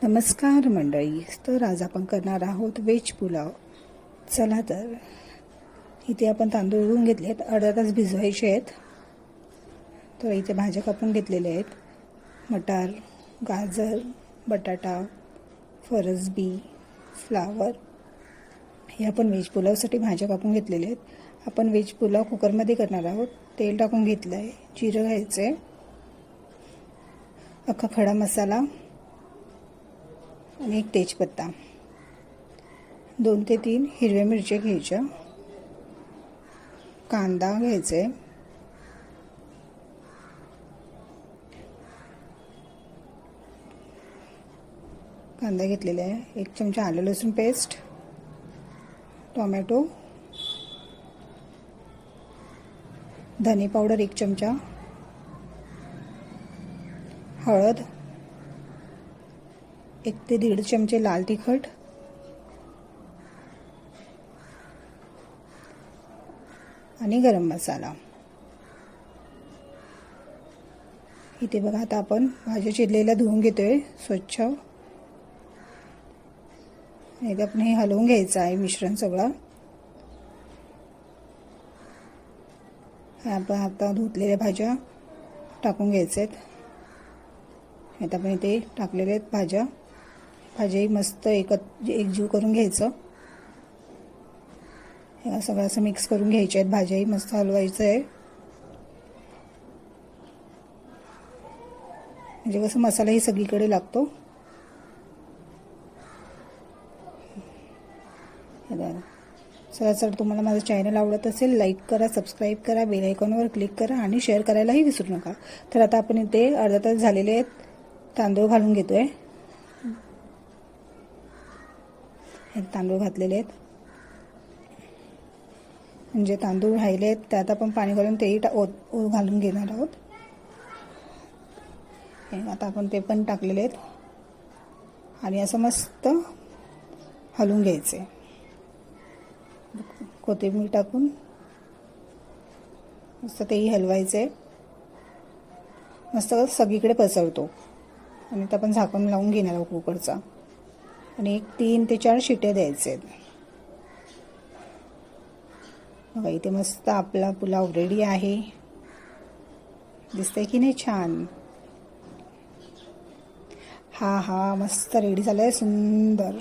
नमस्कार मंडळी. तर आज आपण करणार आहोत व्हेज पुलाव. चला तर इथे आपण तांदूळ धुवून घेतले आहेत, अर्धा तास भिजवायचे आहेत. तर इथे भाज्या कापून घेतलेल्या आहेत, मटार, गाजर, बटाटा, फरसबी, फ्लावर. हे आपण व्हेज पुलावसाठी भाज्या कापून घेतलेल्या आहेत. आपण व्हेज पुलाव कुकरमध्ये करणार आहोत. तेल टाकून घेतलं आहे, जिरं घ्यायचं आहे, अख्खा खडा मसाला आणि एक तेजपत्ता, 2 ते 3 हिरव्या मिरच्या घ्यायच्या, कांदा घ्यायचा आहे, कांदा घेतलेला आहे, 1 चमचा आलं लसूण पेस्ट, टोमॅटो, धने पावडर 1 चमचा, हळद, 1 ते 1.5 चमचे लाल तिखट, आणि गरम मसाला. इथे बघा, आता आपण भाज्या चिरलेल्या धुवून घेतोय स्वच्छ. इथे आपण हे हलवून घ्यायचं आहे मिश्रण सगळं. आपण आता धुतलेल्या भाज्या टाकून घ्यायचे आहेत. आता आपण इथे टाकलेल्या आहेत भाज्याही मस्त एकजीव करून घ्यायचं. हे सगळं असं मिक्स करून घ्यायचे आहेत. भाज्याही मस्त हलवायचं आहे, म्हणजे कसं मसालाही सगळीकडे लागतो. चला सर, तुम्हाला माझं चॅनल आवडत असेल लाईक करा, सबस्क्राईब करा, बेल आयकॉनवर क्लिक करा आणि शेअर करायलाही विसरू नका. तर आता आपण इथे अर्धा तास झालेले आहेत, तांदूळ घालून घेतोय. तांदूळ घातलेले आहेत, म्हणजे तांदूळ राहिले आहेत त्यात आपण पाणी घालून तेही घालून घेणार आहोत. आता आपण ते पण टाकलेले आहेत आणि असं मस्त हलवून घ्यायचे. कोथिंबीर टाकून मस्त तेही हलवायचे, मस्त सगळीकडे पसरतो. आणि आता आपण झाकण लावून घेणार आहोत कुकरचा आणि 3 ते 4 शिट्या द्यायचे आहेत. बघा, इथे मस्त आपला पुलाव रेडी आहे. दिसतंय की नाही छान? हा मस्त रेडी झालाय, सुंदर.